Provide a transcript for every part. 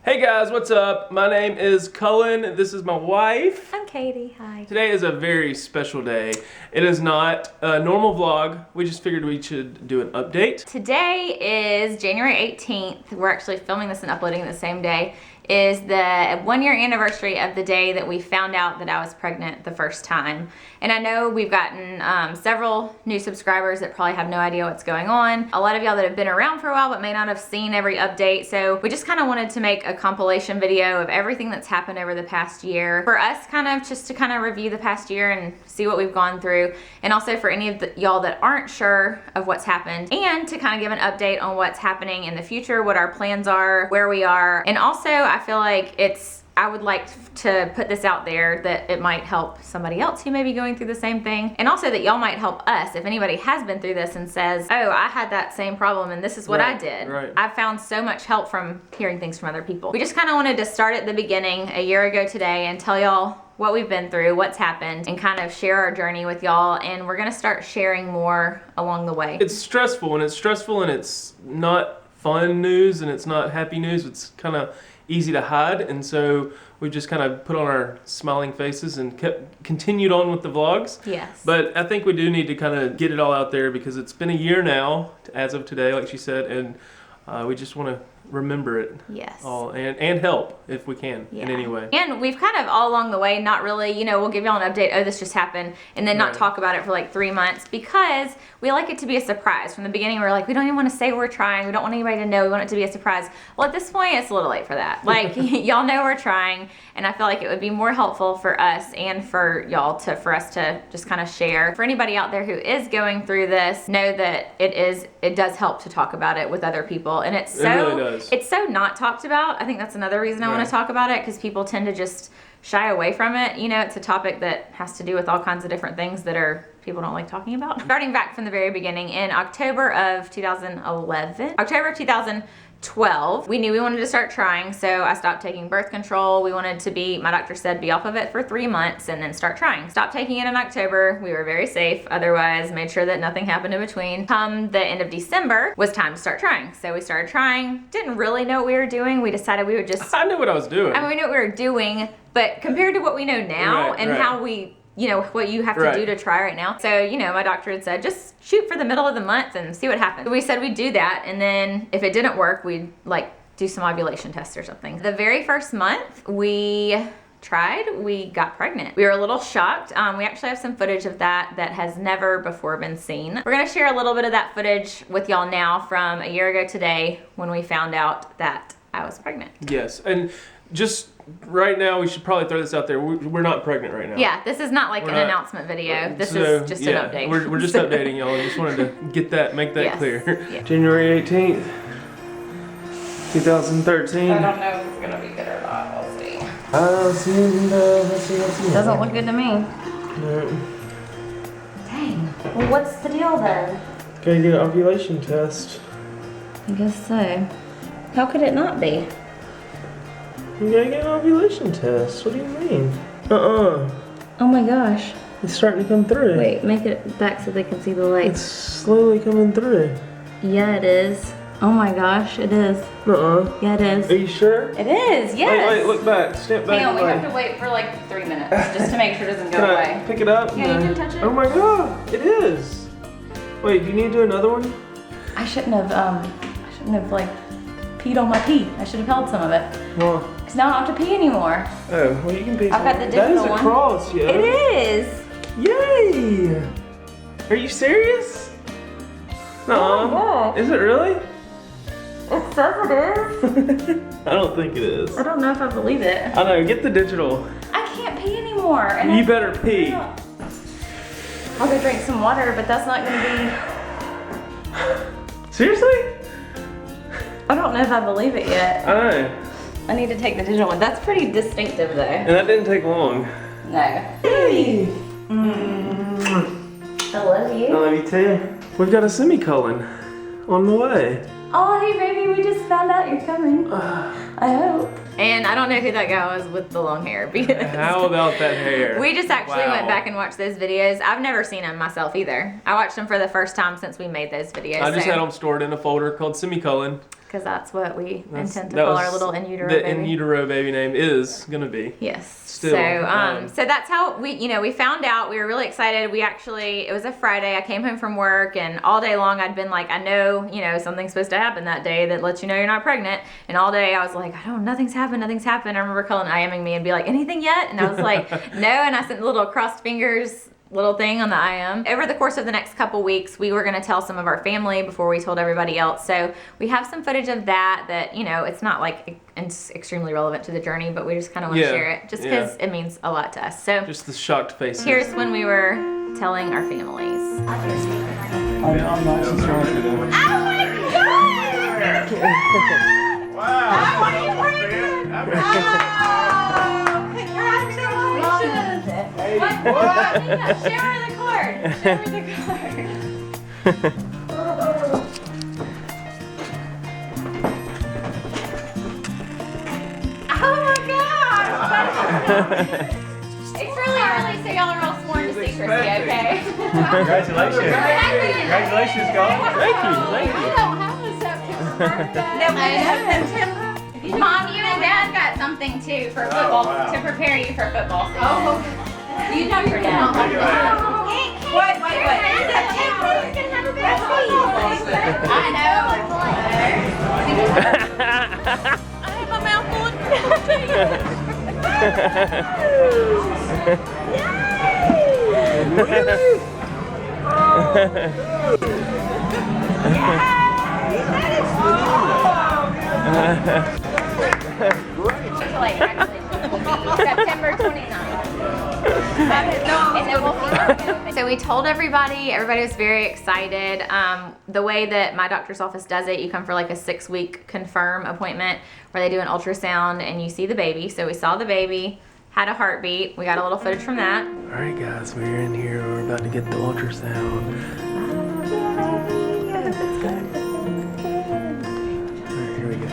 Hey guys, what's up? My name is Cullen. This is my wife. I'm Katie. Hi. Today is a very special day. It is not a normal vlog. We just figured we should do an update. Today is January 18th. We're actually filming this and uploading the same day. Is the 1 year anniversary of the day that we found out that I was pregnant the first time. And I know we've gotten several new subscribers that probably have no idea what's going on. A lot of y'all that have been around for a while but may not have seen every update. So we just kind of wanted to make a compilation video of everything that's happened over the past year. For us, kind of just to kind of review the past year and see what we've gone through. And also for any of y'all that aren't sure of what's happened. And to kind of give an update on what's happening in the future, what our plans are, where we are. And also, I feel like I would like to put this out there that it might help somebody else who may be going through the same thing. And also that y'all might help us if anybody has been through this and says, oh, I had that same problem and this is what I did. Right. I've found so much help from hearing things from other people. We just kind of wanted to start at the beginning a year ago today and tell y'all what we've been through, what's happened, and kind of share our journey with y'all. And we're gonna start sharing more along the way. It's stressful and it's not fun news and it's not happy news. It's kind of easy to hide, and so we just kind of put on our smiling faces and continued on with the vlogs. Yes. But I think we do need to kind of get it all out there because it's been a year now, as of today, like she said, and we just want to remember it. Yes. All and help if we can in any way. And we've kind of all along the way not really, we'll give y'all an update, oh, this just happened, and then not talk about it for like 3 months because we like it to be a surprise. From the beginning, we're like, we don't even want to say we're trying. We don't want anybody to know. We want it to be a surprise. Well, at this point, it's a little late for that. Like, y'all know we're trying, and I feel like it would be more helpful for us and for y'all for us to just kind of share. For anybody out there who is going through this, know that it does help to talk about it with other people, and it really does. It's so not talked about. I think that's another reason I want to talk about it, because people tend to just shy away from it. It's a topic that has to do with all kinds of different things that people don't like talking about. Starting back from the very beginning, in October of 2012, we knew we wanted to start trying, so I stopped taking birth control. We wanted to my doctor said, be off of it for 3 months and then start trying. Stopped taking it in October. We were very safe otherwise, made sure that nothing happened in between. Come the end of December was time to start trying. So we started trying, didn't really know what we were doing. We decided we would just... I knew what I was doing. I mean, we knew what we were doing, but compared to what we know now how we... what you have to do to try right now. So, my doctor had said, just shoot for the middle of the month and see what happens. So we said we'd do that, and then if it didn't work, we'd do some ovulation tests or something. The very first month we tried, we got pregnant. We were a little shocked. We actually have some footage of that has never before been seen. We're gonna share a little bit of that footage with y'all now from a year ago today when we found out that I was pregnant. Yes, and just right now, we should probably throw this out there. We're not pregnant right now. Yeah, this is not like an announcement video. This is just an update. We're just updating y'all. I just wanted to make that clear. Yeah. January 18th, 2013. I don't know if it's gonna be good or not. We'll see. Let's see. Doesn't look good to me. No. Dang. Well, what's the deal then? Gotta get an ovulation test. I guess so. How could it not be? You gotta get an ovulation test. What do you mean? Oh my gosh. It's starting to come through. Wait, make it back so they can see the light. It's slowly coming through. Yeah, it is. Oh my gosh, it is. Yeah, it is. Are you sure? It is, yes. Wait, look back. Step back. Hang on, we have to wait for like 3 minutes just to make sure it doesn't go away. Can I pick it up? Yeah, you can touch it. Oh my god, it is. Wait, do you need to do another one? I shouldn't have like peed on my pee. I should have held some of it. Well, because now I don't have to pee anymore. Oh, well you can pee. I've got the digital one. That is a cross, yeah. It is. Yay! Are you serious? No. Oh my god. Is it really? It says it is. I don't think it is. I don't know if I believe it. I know, get the digital. I can't pee anymore. And you better pee. I'll go drink some water, but that's not gonna be... Seriously? I don't know if I believe it yet. I know. I need to take the digital one. That's pretty distinctive though. And that didn't take long. No. Hey! I love you. I love you too. We've got a semicolon on the way. Oh, hey baby, we just found out you're coming. I hope. And I don't know who that guy was with the long hair. Because how about that hair? We just actually went back and watched those videos. I've never seen them myself either. I watched them for the first time since we made those videos. I just had them stored in a folder called Semicolon. because that's what we intend to call our little in utero baby. The in utero baby name is gonna be. Yes. Still, so that's how we found out. We were really excited. It was a Friday. I came home from work, and all day long I'd been like, I know, something's supposed to happen that day that lets you know you're not pregnant. And all day I was like, nothing's happened. I remember Cullen IMing me and be like, anything yet? And I was like, no. And I sent the little crossed fingers little thing on the IM. Over the course of the next couple weeks, we were going to tell some of our family before we told everybody else. So we have some footage of that it's not like it's extremely relevant to the journey, but we just kind of want to share it just because it means a lot to us. So just the shocked faces. Here's when we were telling our families. I'm not too strong for them. Oh my God! Wow. How are you pregnant? Congratulations! What? Show her the card. Oh my God! It's really early, so y'all are all sworn to secrecy, okay? Congratulations. Congratulations, Cullen. Thank you. I don't have a September birthday. No, September. Mom, you and Dad got something too for football to prepare you for football season. Oh, you know you're not like that. Wait. September's gonna have a birthday. I know. I have a mouthful of September 29th. So we told everybody was very excited. The way that my doctor's office does it, you come for like a 6-week confirm appointment where they do an ultrasound and you see the baby. So we saw the baby, had a heartbeat. We got a little footage from that. All right, guys, we're in here. We're about to get the ultrasound. All right, here we go.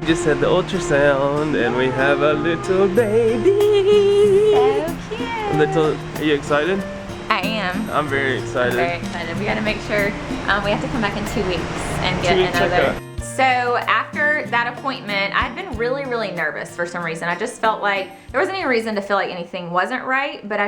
We just had the ultrasound, and we have a little baby. So cute. Are you excited? I am. I'm very excited. Very excited. We got to make sure we have to come back in 2 weeks and get 2 week another. checkup. So after that appointment, I'd been really, really nervous for some reason. I just felt like there wasn't any reason to feel like anything wasn't right, but I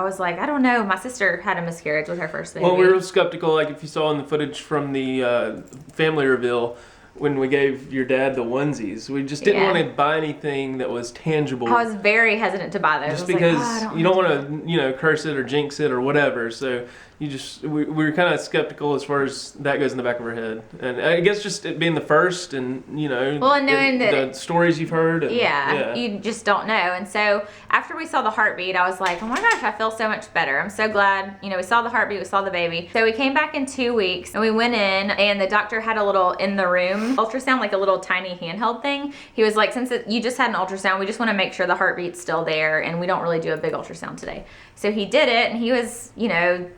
was like, I don't know. My sister had a miscarriage with her first baby. Well, we were skeptical, like if you saw in the footage from the family reveal, when we gave your dad the onesies, we just didn't want to buy anything that was tangible. I was very hesitant to buy those. Just because you don't want to, curse it or jinx it or whatever. So we were kind of skeptical as far as that goes in the back of our head. And I guess just it being the first and, well, and knowing the stories you've heard. And, you just don't know. And so after we saw the heartbeat, I was like, oh my gosh, I feel so much better. I'm so glad, we saw the heartbeat, we saw the baby. So we came back in 2 weeks and we went in and the doctor had a little in the room ultrasound, like a little tiny handheld thing. He was like, since you just had an ultrasound, we just want to make sure the heartbeat's still there and we don't really do a big ultrasound today. So he did it and he was,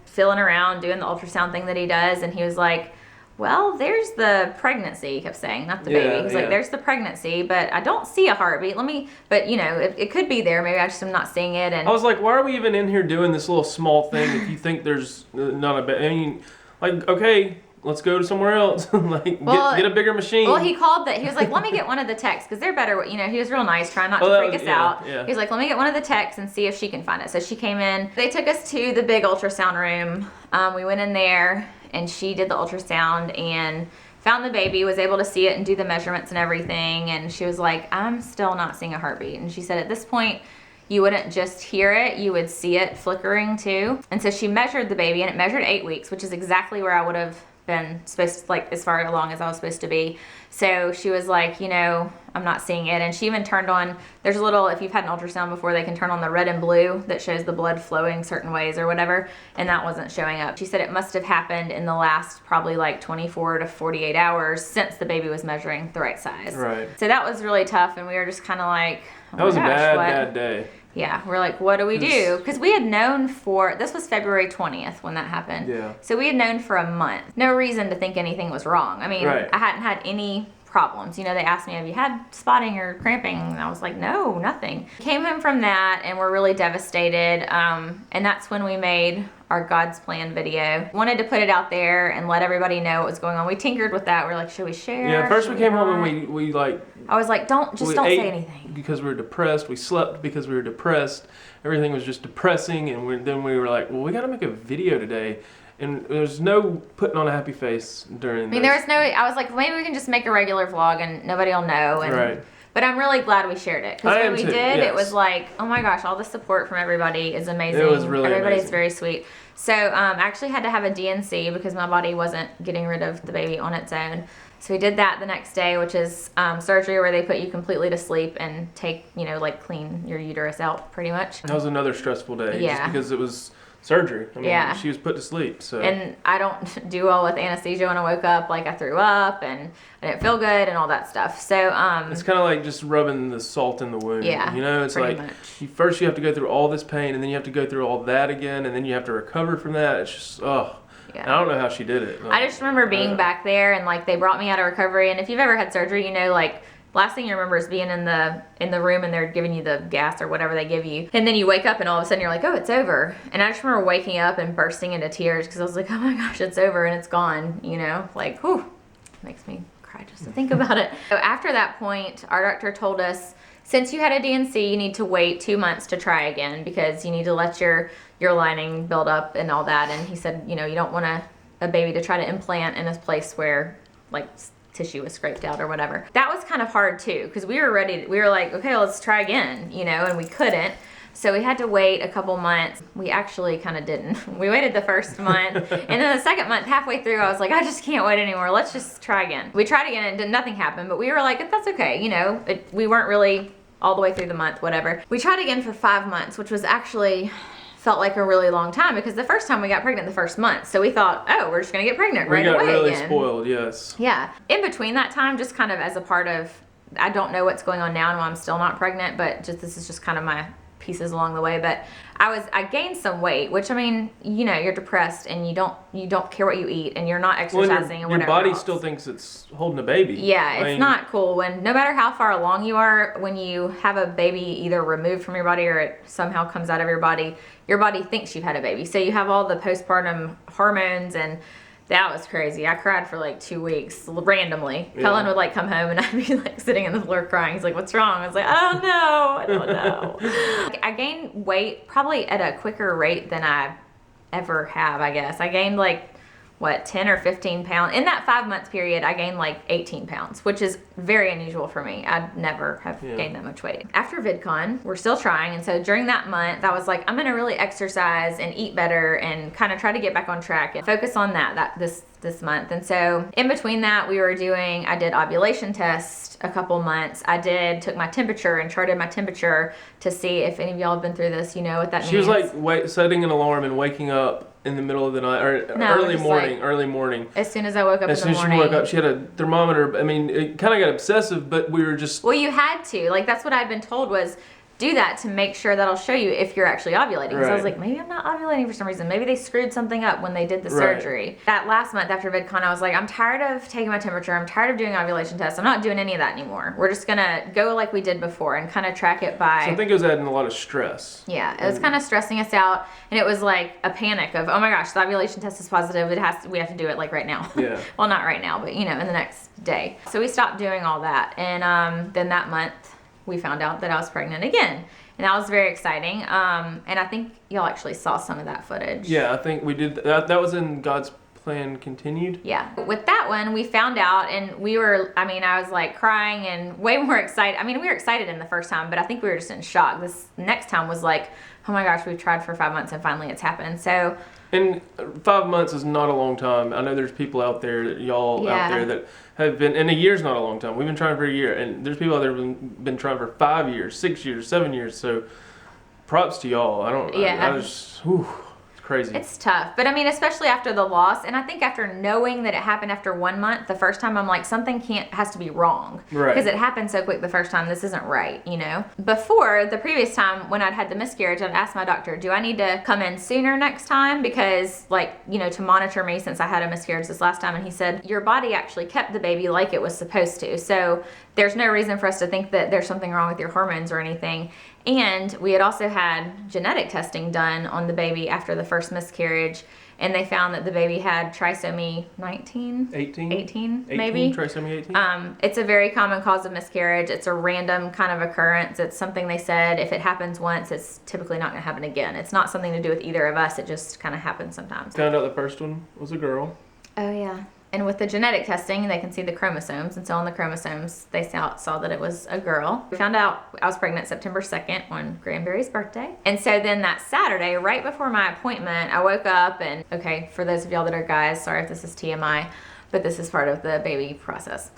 feeling around doing the ultrasound thing that he does, and he was like, well, there's the pregnancy. He kept saying, not the baby. He's like, there's the pregnancy, but I don't see a heartbeat. It could be there. Maybe I just am not seeing it. And I was like, why are we even in here doing this little small thing if you think there's not a baby? I mean, like, okay, let's go to somewhere else. Get a bigger machine. Well, he called he was like, let me get one of the techs, because they're better, he was real nice, trying not to freak us out. Yeah. He was like, let me get one of the techs and see if she can find it. So she came in. They took us to the big ultrasound room. We went in there, and she did the ultrasound and found the baby, was able to see it and do the measurements and everything. And she was like, I'm still not seeing a heartbeat. And she said, at this point, you wouldn't just hear it, you would see it flickering too. And so she measured the baby, and it measured 8 weeks, which is exactly where I would have been supposed to, as far along as I was supposed to be. So she was like, I'm not seeing it. And she even turned on, there's a little, if you've had an ultrasound before, they can turn on the red and blue that shows the blood flowing certain ways or whatever, and that wasn't showing up. She said it must have happened in the last probably 24 to 48 hours since the baby was measuring the right size. Right. So that was really tough, and we were just kind of like, oh that was my gosh, a bad day. Yeah, we're like, what do we do? Because we had known this was February 20th when that happened. Yeah. So we had known for a month. No reason to think anything was wrong. I mean, right. I hadn't had any problems. You know, they asked me, have you had spotting or cramping? And I was like, no, nothing. Came home from that and we're really devastated. And that's when we made our God's Plan video. Wanted to put it out there and let everybody know what was going on. We tinkered with that. We're like, should we share? Yeah, first we came home not? and we like... I was like, don't we say ate anything. because we were depressed. We slept because we were depressed. Everything was just depressing. And then we were like, well, we got to make a video today. And there's no putting on a happy face during I mean, there was no, I was like, maybe we can just make a regular vlog and nobody will know. And, Right. But I'm really glad we shared it. Because I when am we too, did, yes. it was like, oh my gosh, all the support from everybody is amazing. It was really Everybody's amazing. very sweet. So I actually had to have a DNC because my body wasn't getting rid of the baby on its own. So we did that the next day, which is surgery where they put you completely to sleep and take, you know, like clean your uterus out pretty much. That was another stressful day. Yeah. Just because it was surgery. I mean, Yeah. she was put to sleep. So. And I don't do well with anesthesia when I woke up. Like I threw up and I didn't feel good and all that stuff. So It's kind of like just rubbing the salt in the wound. Yeah, You know, it's pretty like much. first you have to go through all this pain and then you have to go through all that again and then you have to recover from that. It's just, oh. Yeah. And I don't know how she did it. I just remember being back there and like they brought me out of recovery. And if you've ever had surgery, you know, like last thing you remember is being in the room and they're giving you the gas or whatever they give you. And then you wake up and all of a sudden you're like, oh, it's over. And I just remember waking up and bursting into tears because I was like, oh my gosh, it's over and it's gone, you know, like, whew, makes me cry just to think about it. So after that point, our doctor told us, since you had a DNC, you need to wait 2 months to try again because you need to let your lining build up and all that. And he said, you know, you don't want a baby to try to implant in a place where like tissue was scraped out or whatever. That was kind of hard too because we were ready. We were like, okay, let's try again, you know, and we couldn't. So we had to wait a couple months. We actually kind of didn't. We waited the first month and then the second month, halfway through, I was like, I just can't wait anymore. Let's just try again. We tried again and nothing happened, but we were like, that's okay. You know, we weren't really all the way through the month, whatever. We tried again for 5 months, which was actually felt like a really long time because the first time we got pregnant the first month. So we thought, oh, we're just gonna get pregnant right away We got really again. spoiled, yes. Yeah. In between that time, just kind of as a part of, I don't know what's going on now and why I'm still not pregnant, but just this is just kind of my pieces along the way. But I gained some weight, which I mean, you know, you're depressed and you don't care what you eat and you're not exercising and your whatever body else. still thinks it's holding a baby. Yeah, I it's mean, not cool when no matter how far along you are, when you have a baby either removed from your body or it somehow comes out of your body thinks you've had a baby. So you have all the postpartum hormones and that was crazy. I cried for like 2 weeks randomly. Yeah. Cullen would like come home and I'd be like sitting on the floor crying. He's like, what's wrong? I was like, I don't know. I gained weight probably at a quicker rate than I ever have, I guess. I gained like, 10 or 15 pounds. In that 5 month period, I gained like 18 pounds, which is very unusual for me. I'd never have gained that much weight. After VidCon, we're still trying. And so during that month, I was like, I'm gonna really exercise and eat better and kind of try to get back on track and focus on that this month. And so in between that, I did ovulation tests a couple months. Took my temperature and charted my temperature to see if any of y'all have been through this, you know what that means. She was like setting an alarm and waking up in the middle of the night or early morning. As soon as I woke up As in the soon as morning. she woke up, she had a thermometer. I mean, it kind of got obsessive, but we were just... Well, you had to. Like, that's what I'd been told was do that to make sure that'll show you if you're actually ovulating. So I was like, maybe I'm not ovulating for some reason. Maybe they screwed something up when they did the surgery. That last month after VidCon, I was like, I'm tired of taking my temperature. I'm tired of doing ovulation tests. I'm not doing any of that anymore. We're just going to go like we did before and kind of track it by... So I think it was adding a lot of stress. Yeah, it was kind of stressing us out. And it was like a panic of, oh my gosh, the ovulation test is positive. We have to do it like right now. Yeah. Well, not right now, but you know, in the next day. So we stopped doing all that. And then that month, we found out that I was pregnant again. And that was very exciting. And I think y'all actually saw some of that footage. Yeah, I think we did. That was in God's Plan Continued. Yeah. With that one, we found out and I was like crying and way more excited. I mean, we were excited in the first time, but I think we were just in shock. This next time was like, oh my gosh, we've tried for 5 months and finally it's happened. So... And 5 months is not a long time. I know there's people out there, out there that have been, and a year's not a long time. We've been trying for a year, and there's people out there who've been trying for 5 years, 6 years, 7 years. So props to y'all. I just, it's crazy. crazy. It's tough. But I mean, especially after the loss, and I think after knowing that it happened after 1 month, the first time I'm like, something has to be wrong. Right. Because it happened so quick the first time, this isn't right, you know? Before, the previous time when I'd had the miscarriage, I'd asked my doctor, do I need to come in sooner next time? Because like, you know, to monitor me since I had a miscarriage this last time. And he said, your body actually kept the baby like it was supposed to. So there's no reason for us to think that there's something wrong with your hormones or anything. And we had also had genetic testing done on the baby after the first miscarriage, and they found that the baby had trisomy 19? 18 maybe? Trisomy 18? It's a very common cause of miscarriage. It's a random kind of occurrence. It's something they said, if it happens once, it's typically not gonna happen again. It's not something to do with either of us, it just kind of happens sometimes. Found out the first one was a girl. Oh yeah. And with the genetic testing, they can see the chromosomes. And so on the chromosomes, they saw that it was a girl. We found out I was pregnant September 2nd on Granberry's birthday. And so then that Saturday, right before my appointment, I woke up and, okay, for those of y'all that are guys, sorry if this is TMI, but this is part of the baby process.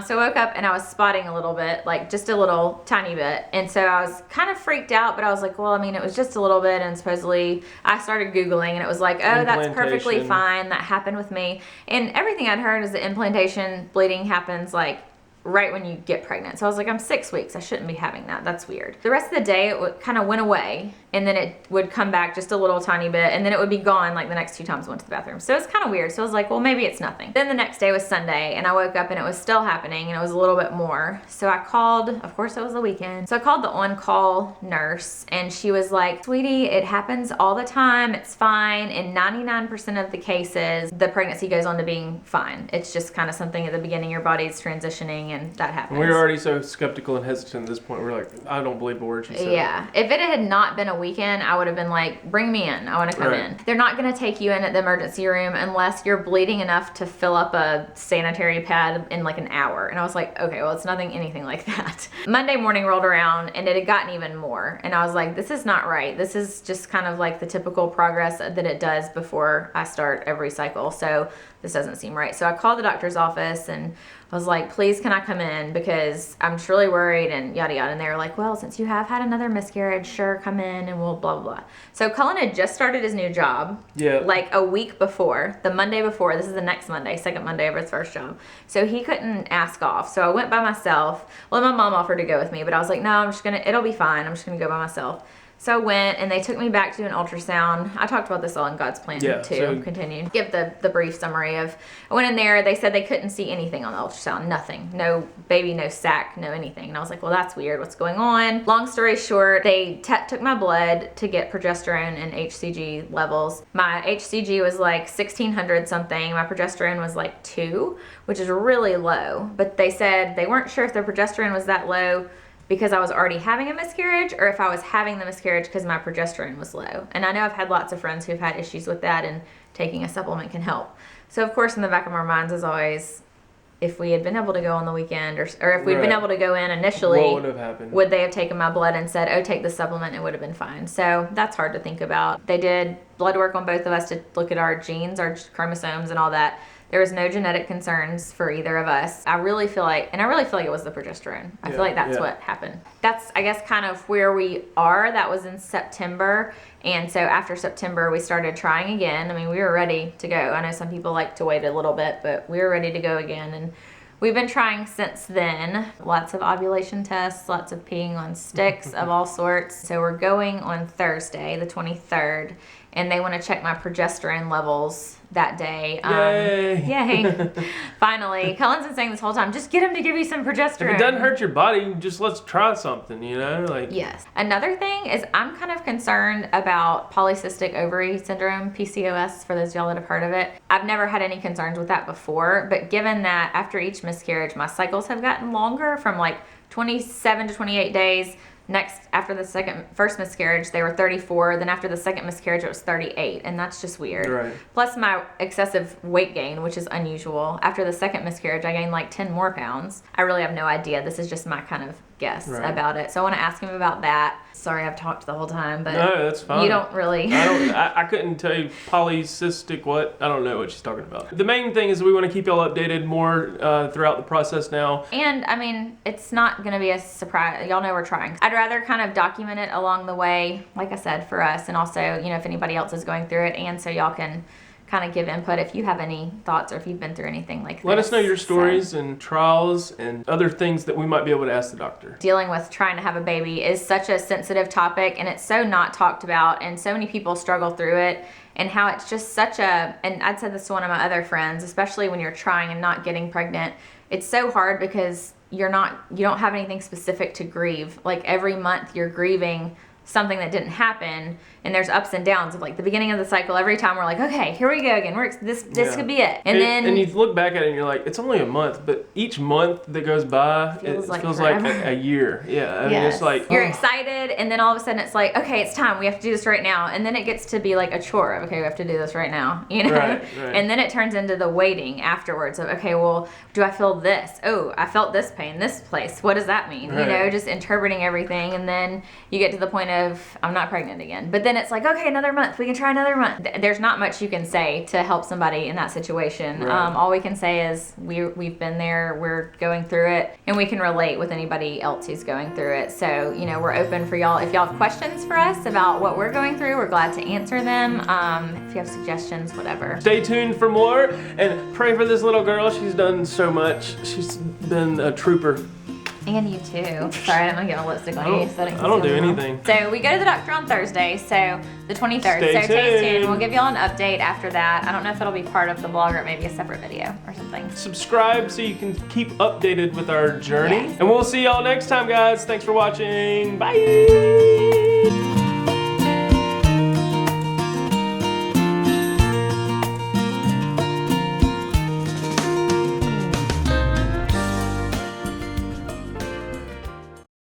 So I woke up and I was spotting a little bit, like just a little tiny bit. And so I was kind of freaked out, but I was like, well, I mean, it was just a little bit. And supposedly I started Googling and it was like, oh, that's perfectly fine. That happened with me. And everything I'd heard is that implantation bleeding happens like right when you get pregnant. So I was like, I'm 6 weeks. I shouldn't be having that. That's weird. The rest of the day, it kind of went away. And then it would come back just a little tiny bit. And then it would be gone like the next 2 times I went to the bathroom. So it's kind of weird. So I was like, well, maybe it's nothing. Then the next day was Sunday. And I woke up and it was still happening. And it was a little bit more. So I called, of course it was the weekend. So I called the on-call nurse. And she was like, sweetie, it happens all the time. It's fine. In 99% of the cases, the pregnancy goes on to being fine. It's just kind of something at the beginning your body's transitioning. And that happens. We were already so skeptical and hesitant at this point. We're like, I don't believe a word she said. Yeah. If it had not been a weekend, I would have been like, bring me in. I want to come in. They're not going to take you in at the emergency room unless you're bleeding enough to fill up a sanitary pad in like an hour. And I was like, okay, well, it's anything like that. Monday morning rolled around and it had gotten even more. And I was like, this is not right. This is just kind of like the typical progress that it does before I start every cycle. So this doesn't seem right. So I called the doctor's office and I was like, please, can I come in? Because I'm just really worried and yada yada. And they were like, well, since you have had another miscarriage, sure, come in and we'll blah, blah, blah. So Cullen had just started his new job. Yeah. Like a week before, the Monday before. This is the next Monday, second Monday of his first job. So he couldn't ask off. So I went by myself. Well, my mom offered to go with me, but I was like, no, it'll be fine. I'm just going to go by myself. So I went and they took me back to do an ultrasound. I talked about this all in God's plan too. So continued. Give the brief summary of, I went in there, they said they couldn't see anything on the ultrasound, nothing. No baby, no sac, no anything. And I was like, well, that's weird. What's going on? Long story short, they took my blood to get progesterone and HCG levels. My HCG was like 1600 something. My progesterone was like 2, which is really low. But they said they weren't sure if the progesterone was that low because I was already having a miscarriage or if I was having the miscarriage because my progesterone was low. And I know I've had lots of friends who've had issues with that and taking a supplement can help. So of course in the back of our minds is always, if we had been able to go on the weekend or if we'd been able to go in initially, what would have happened? Would they have taken my blood and said, oh, take the supplement, it would have been fine. So that's hard to think about. They did blood work on both of us to look at our genes, our chromosomes and all that. There was no genetic concerns for either of us. I really feel like it was the progesterone. I feel like that's what happened. That's, I guess, kind of where we are. That was in September. And so after September, we started trying again. I mean, we were ready to go. I know some people like to wait a little bit, but we were ready to go again. And we've been trying since then. Lots of ovulation tests, lots of peeing on sticks of all sorts. So we're going on Thursday, the 23rd, and they want to check my progesterone levels that day. Yay! Finally. Cullen's been saying this whole time, just get him to give you some progesterone. If it doesn't hurt your body, just let's try something, you know? Like. Yes. Another thing is I'm kind of concerned about polycystic ovary syndrome, PCOS, for those of y'all that have heard of it. I've never had any concerns with that before, but given that after each miscarriage, my cycles have gotten longer from like 27 to 28 days. Next, after the first miscarriage, they were 34. Then after the second miscarriage, it was 38. And that's just weird. Right. Plus my excessive weight gain, which is unusual. After the second miscarriage, I gained like 10 more pounds. I really have no idea. This is just my kind of guess Right. about it. So I want to ask him about that. Sorry, I've talked the whole time, but No, that's fine. you don't really. I couldn't tell you polycystic what. I don't know what she's talking about. The main thing is we want to keep y'all updated more throughout the process now. And I mean, it's not going to be a surprise. Y'all know we're trying. I'd rather kind of document it along the way, like I said, for us, and also, you know, if anybody else is going through it, and so y'all can kind of give input if you have any thoughts or if you've been through anything like this. Let us know your So, stories and trials and other things that we might be able to ask the doctor. dealing with trying to have a baby is such a sensitive topic, and it's so not talked about, and so many people struggle through it, and how it's just such a, and I'd said this to one of my other friends, especially when you're trying and not getting pregnant, it's so hard because you don't have anything specific to grieve. Like every month you're grieving something that didn't happen, and there's ups and downs of like the beginning of the cycle. Every time we're like, okay, here we go again. This Yeah. could be it. And then and you look back at it and you're like, it's only a month, but each month that goes by, Feels it like feels like forever. a year. Yeah, I mean, Yes. it's like You're excited, and then all of a sudden it's like, okay, it's time. We have to do this right now. And then it gets to be like a chore of, okay, we have to do this right now, you know? Right. And then it turns into the waiting afterwards of, okay, well, do I feel this? Oh, I felt this pain, this place. What does that mean? You Right. know, just interpreting everything. And then you get to the point of, I'm not pregnant again. But then it's like, okay, another month. We can try another month. There's not much you can say to help somebody in that situation. Right. All we can say is we've been there, we're going through it, and we can relate with anybody else who's going through it. So, you know, we're open for y'all. If y'all have questions for us about what we're going through, we're glad to answer them. If you have suggestions, whatever. Stay tuned for more and pray for this little girl. She's done so much. She's been a trooper. And you too. Sorry, I'm gonna get my lipstick on you. So I don't do anything. So we go to the doctor on Thursday, so the 23rd. Stay so stay tuned. tuned. We'll give y'all an update after that. I don't know if it'll be part of the blog or maybe a separate video or something. Subscribe so you can keep updated with our journey. Yes. And we'll see y'all next time, guys. Thanks for watching. Bye.